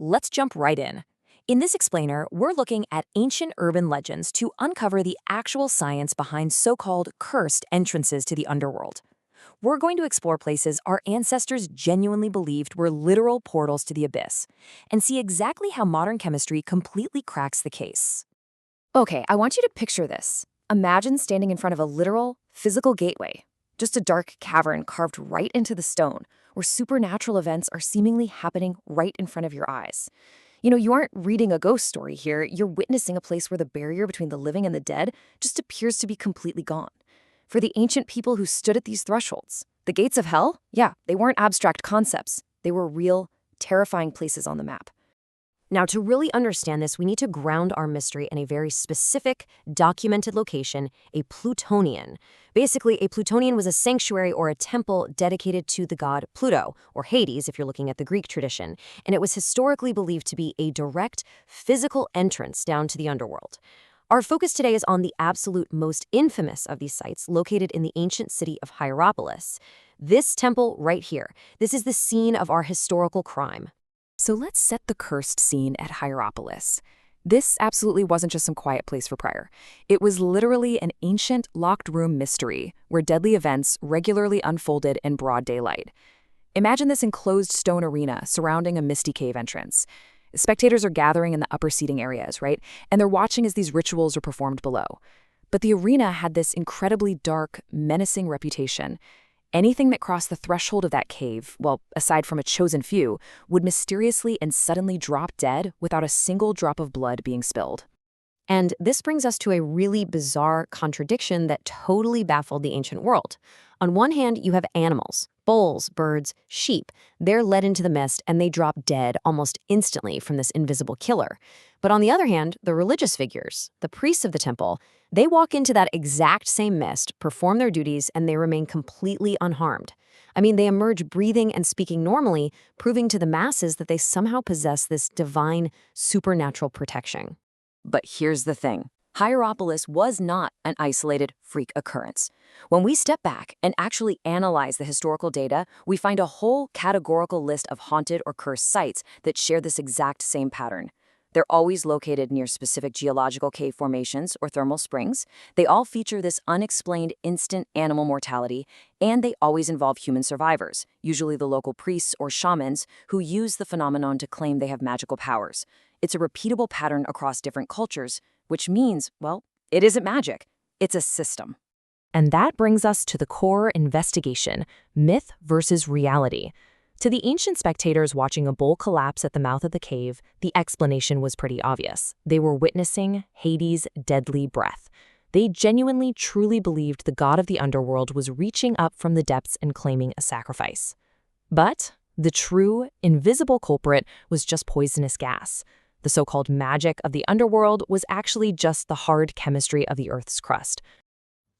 let's jump right in. In this explainer, we're looking at ancient urban legends to uncover the actual science behind so-called cursed entrances to the underworld. We're going to explore places our ancestors genuinely believed were literal portals to the abyss, and see exactly how modern chemistry completely cracks the case. Okay, I want you to picture this. Imagine standing in front of a literal, physical gateway, just a dark cavern carved right into the stone, where supernatural events are seemingly happening right in front of your eyes. You aren't reading a ghost story here, you're witnessing a place where the barrier between the living and the dead just appears to be completely gone. For the ancient people who stood at these thresholds, the gates of hell, yeah, they weren't abstract concepts. They were real, terrifying places on the map. Now, to really understand this, we need to ground our mystery in a very specific, documented location, a Plutonian. Basically, a Plutonian was a sanctuary or a temple dedicated to the god Pluto, or Hades if you're looking at the Greek tradition, and it was historically believed to be a direct, physical entrance down to the underworld. Our focus today is on the absolute most infamous of these sites, located in the ancient city of Hierapolis. This temple right here, this is the scene of our historical crime. So let's set the cursed scene at Hierapolis. This absolutely wasn't just some quiet place for prayer. It was literally an ancient, locked room mystery where deadly events regularly unfolded in broad daylight. Imagine this enclosed stone arena surrounding a misty cave entrance. Spectators are gathering in the upper seating areas, right? And they're watching as these rituals are performed below. But the arena had this incredibly dark, menacing reputation. Anything that crossed the threshold of that cave, well, aside from a chosen few, would mysteriously and suddenly drop dead without a single drop of blood being spilled. And this brings us to a really bizarre contradiction that totally baffled the ancient world. On one hand, you have animals, bulls, birds, sheep. They're led into the mist and they drop dead almost instantly from this invisible killer. But on the other hand, the religious figures, the priests of the temple, they walk into that exact same mist, perform their duties, and they remain completely unharmed. I mean, they emerge breathing and speaking normally, proving to the masses that they somehow possess this divine, supernatural protection. But here's the thing. Hierapolis was not an isolated freak occurrence. When we step back and actually analyze the historical data, we find a whole categorical list of haunted or cursed sites that share this exact same pattern. They're always located near specific geological cave formations or thermal springs. They all feature this unexplained instant animal mortality, and they always involve human survivors, usually the local priests or shamans who use the phenomenon to claim they have magical powers. It's a repeatable pattern across different cultures, which means, well, it isn't magic. It's a system. And that brings us to the core investigation, myth versus reality. To the ancient spectators watching a bowl collapse at the mouth of the cave, the explanation was pretty obvious. They were witnessing Hades' deadly breath. They genuinely, truly believed the god of the underworld was reaching up from the depths and claiming a sacrifice. But the true, invisible culprit was just poisonous gas. The so-called magic of the underworld was actually just the hard chemistry of the Earth's crust.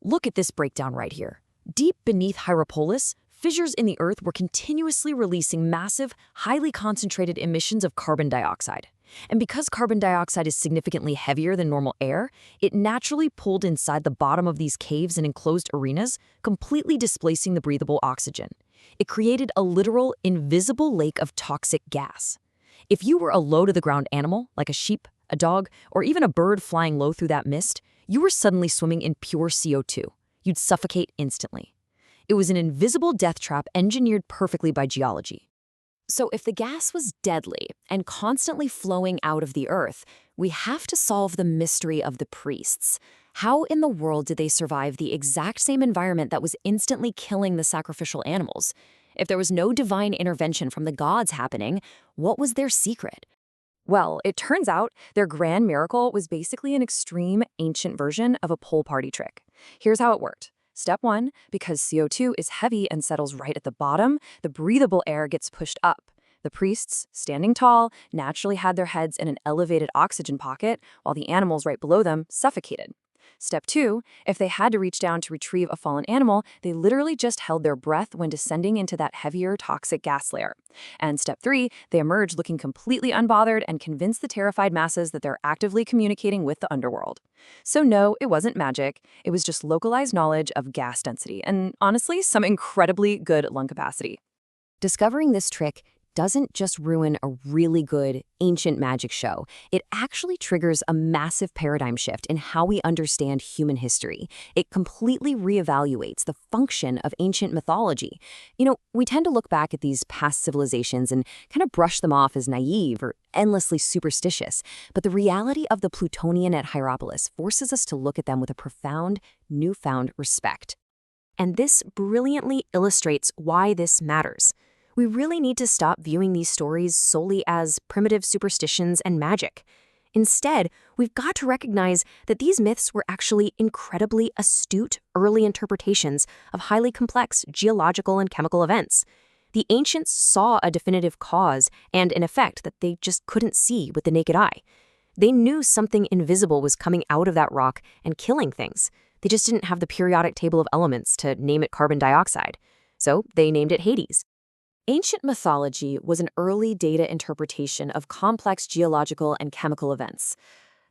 Look at this breakdown right here. Deep beneath Hierapolis, fissures in the Earth were continuously releasing massive, highly concentrated emissions of carbon dioxide. And because carbon dioxide is significantly heavier than normal air, it naturally pulled inside the bottom of these caves and enclosed arenas, completely displacing the breathable oxygen. It created a literal, invisible lake of toxic gas. If you were a low-to-the-ground animal, like a sheep, a dog, or even a bird flying low through that mist, you were suddenly swimming in pure CO2. You'd suffocate instantly. It was an invisible death trap engineered perfectly by geology. So if the gas was deadly and constantly flowing out of the Earth, we have to solve the mystery of the priests. How in the world did they survive the exact same environment that was instantly killing the sacrificial animals? If there was no divine intervention from the gods happening, what was their secret? Well, it turns out their grand miracle was basically an extreme, ancient version of a pole party trick. Here's how it worked. Step 1, because CO2 is heavy and settles right at the bottom, the breathable air gets pushed up. The priests, standing tall, naturally had their heads in an elevated oxygen pocket, while the animals right below them suffocated. Step 2, if they had to reach down to retrieve a fallen animal, they literally just held their breath when descending into that heavier toxic gas layer. And step 3, they emerged looking completely unbothered and convinced the terrified masses that they're actively communicating with the underworld. So no, it wasn't magic. It was just localized knowledge of gas density and, honestly, some incredibly good lung capacity. Discovering this trick doesn't just ruin a really good ancient magic show. It actually triggers a massive paradigm shift in how we understand human history. It completely reevaluates the function of ancient mythology. We tend to look back at these past civilizations and kind of brush them off as naive or endlessly superstitious. But the reality of the Plutonian at Hierapolis forces us to look at them with a profound, newfound respect. And this brilliantly illustrates why this matters. We really need to stop viewing these stories solely as primitive superstitions and magic. Instead, we've got to recognize that these myths were actually incredibly astute early interpretations of highly complex geological and chemical events. The ancients saw a definitive cause and an effect that they just couldn't see with the naked eye. They knew something invisible was coming out of that rock and killing things. They just didn't have the periodic table of elements to name it carbon dioxide. So they named it Hades. Ancient mythology was an early data interpretation of complex geological and chemical events.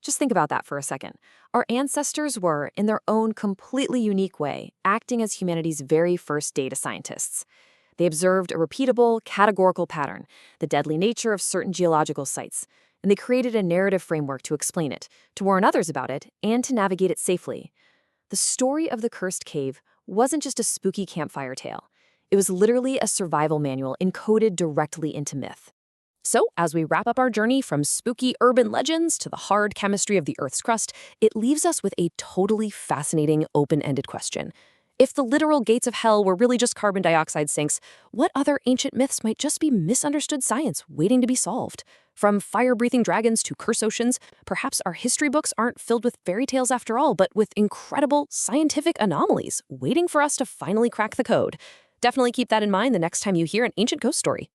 Just think about that for a second. Our ancestors were, in their own completely unique way, acting as humanity's very first data scientists. They observed a repeatable, categorical pattern, the deadly nature of certain geological sites, and they created a narrative framework to explain it, to warn others about it, and to navigate it safely. The story of the cursed cave wasn't just a spooky campfire tale. It was literally a survival manual encoded directly into myth. So, as we wrap up our journey from spooky urban legends to the hard chemistry of the Earth's crust, it leaves us with a totally fascinating, open-ended question. If the literal gates of hell were really just carbon dioxide sinks, what other ancient myths might just be misunderstood science waiting to be solved? From fire-breathing dragons to curse oceans, perhaps our history books aren't filled with fairy tales after all, but with incredible scientific anomalies waiting for us to finally crack the code. Definitely keep that in mind the next time you hear an ancient ghost story.